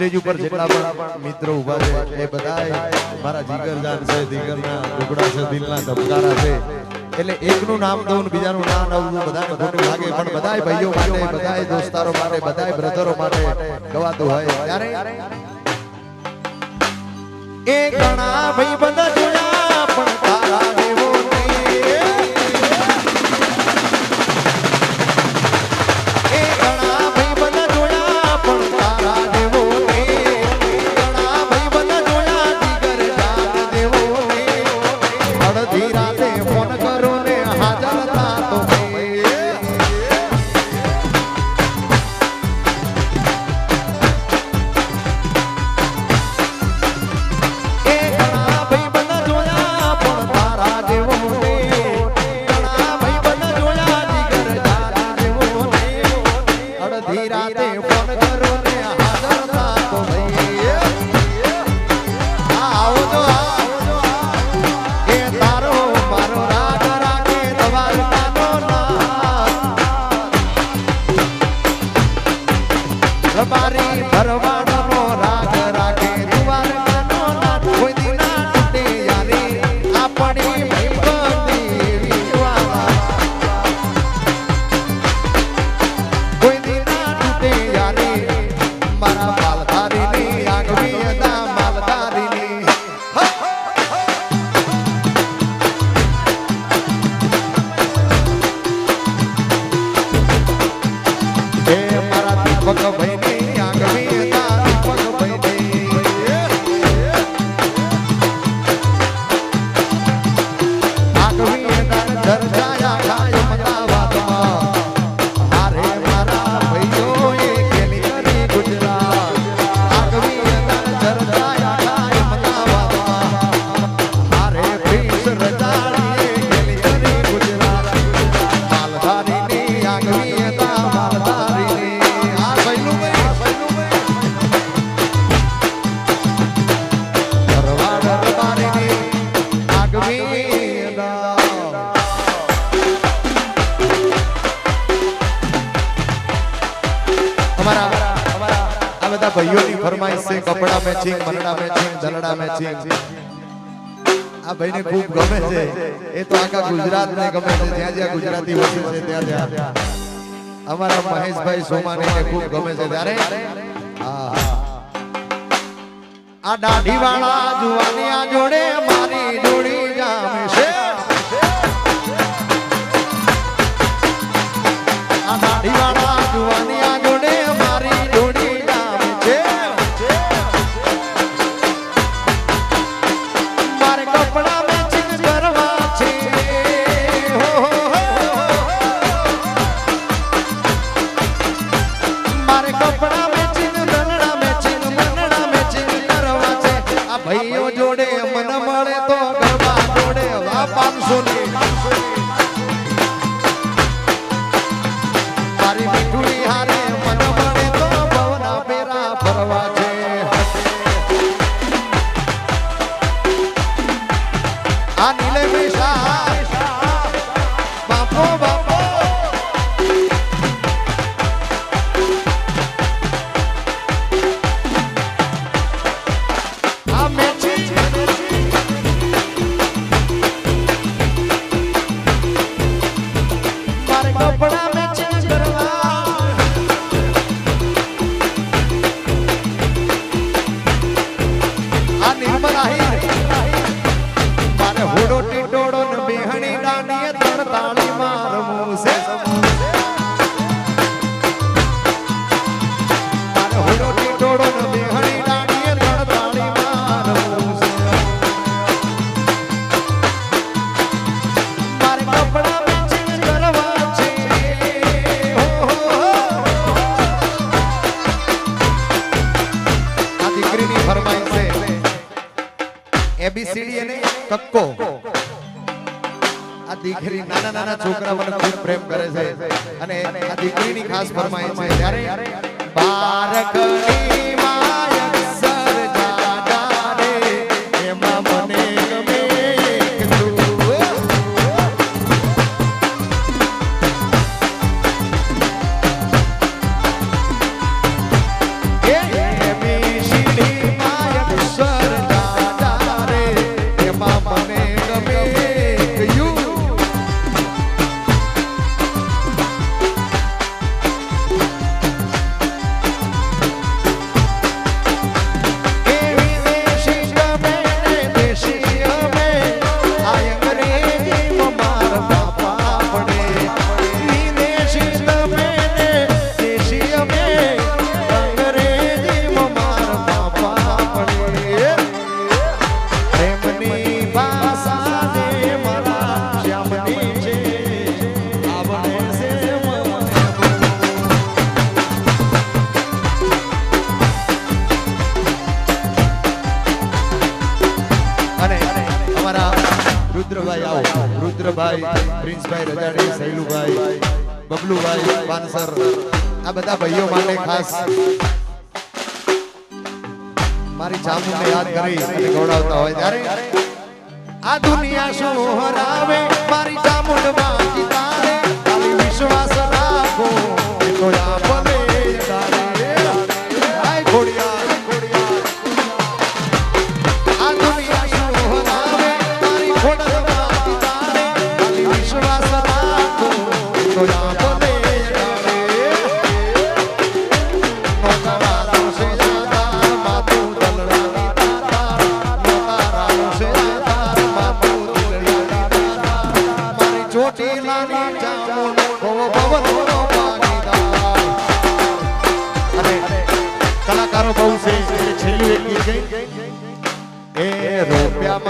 Stage ઉપર જેટલા પણ મિત્રો ઊભા છે એ બધાય મારા જીગરજાન છે, જીગરના ટુકડા છે, દિલના ધબકારા છે. એટલે એકનું નામ દઉં બીજાનું નામ દઉં બધાને ખોટું લાગે, પણ બધાય ભાઈઓ માટે, બધાય દોસ્તારો માટે, બધાય બ્રધરો માટે ગવાતું હોય ત્યારે એ ઘણા ભાઈ બધા જોયા પણ તારા દેવો ભાઈઓની ફરમાઈશ છે કપડા મેચિંગ, મરડા મેચિંગ, દલડા મેચિંગ. આ ભાઈને ખૂબ ગમે છે. એ તો આખા ગુજરાતને ગમે છે, જ્યાં જ્યાં ગુજરાતી વસે છે ત્યાં ત્યાં. અમારા મહેશભાઈ સોમાણીને ખૂબ ગમે છે. ત્યારે આ દાઢી વાળા જુવાનિયા જોડે મારી જોડી જામે છે. આ દાઢી વાળા જુવાનિયા જોડે મારી જોડી ભાઈઓ જોડે મન મળે તો ગરબા જોડે વા 500 ની મારી મીઠુડી હારે મન મળે તો ભવના પેરા ફરવા છે. આ નીલે મેષા બાપો બાપો એબીસીડી અને કક્કો. આ દીકરી નાના નાના છોકરા મને ખૂબ પ્રેમ કરે છે અને આ દીકરીની ખાસ ફરમાઈશ છે. ત્યારે બારકની માય સર જાડા રે એમાં મને ગમે એક તું. એ રુદ્રભાઈ આવો રુદ્રભાઈ પ્રિન્સભાઈ રજાડી સૈલુભાઈ બબલુભાઈ પાનસર આ બધા ભાઈઓ માટે ખાસ મારી જામુને યાદ કરી અને ગૌડાવતા હોય ત્યારે આ દુનિયા શું હરાવે મારી જામુન બાકી તારે ખાલી વિશ્વાસ રાખો તો આ ભલે તારે આય ઘોડિયા આ દુનિયા શું હરાવે મારી ઘોડા બાકી તારે ખાલી વિશ્વાસ રાખો તો આ ભલે કલાકારો બહુ છે છેલ્લું એક ગીત એ રૂપિયા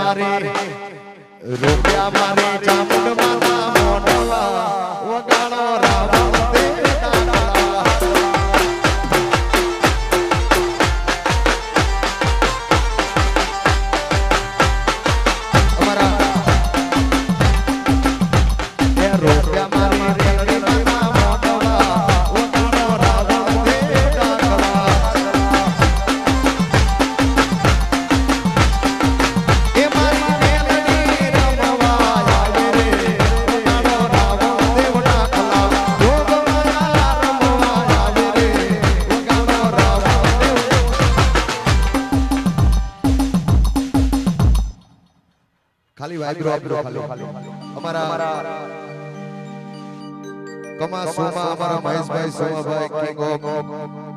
મારે જામુન માના મોઢવા વગાડો રાવણ તે દાડા અમારા એ રૂપિયા મારે ખાલી વાઇબ્રો આપરો ખાલી અમારા કમા સોમા અમારા મહેશભાઈ સોમાભાઈ કિંગ ઓફ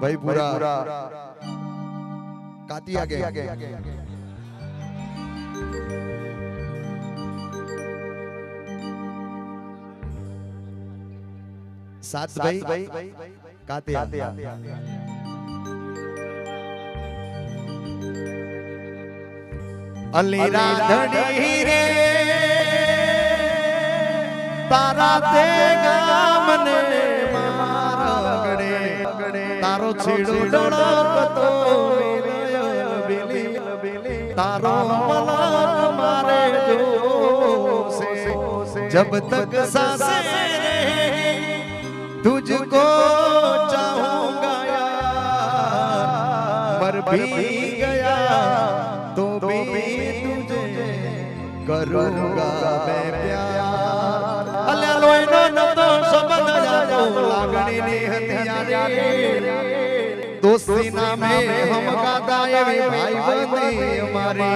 ભાઈપુરા કાતી આગે સાત ભાઈ કાતે અલી રાધડી રે તારા તે ગામને મારગડે તારો છેડો ડળકતો બેલી તારો મલક મારે જોશે જબ તક સાસે तुझको चाहूंगा यार मर भी गया तो भी तुझे करूंगा मैं प्यार अले लोईनो नतो संबंध जानो लागणी ની હથિયારે दोस्ती नामे हम गादा एवी भाई बंदी हमारी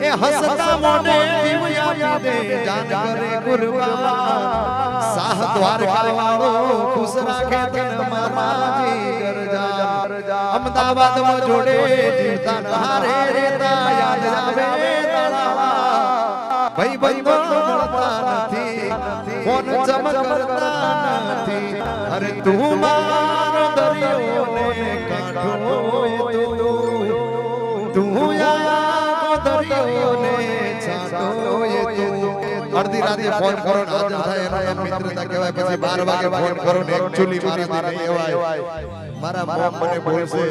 ए हंसता मोढे जीव यादी दे जान करे कुर्बान साह द्वारका वाळो खुश राखे तन मारा जीगर जा अहमदाबाद में जोड़े जीवता हारे रेता याद आवे तारा भाई भाई बोलता નથી फोन चमक करता નથી अरे तू मारो दरियो ने काढो तू आया को दरियो ने छाटो तू अर्धी राते फोन કરો ને હાજર થાય એનો મિત્રતા કહેવાય પછી 12 વાગે ફોન કરો ને એકચ્યુઅલી મારા નહીં એવાય મારા મોમ મને બોલશે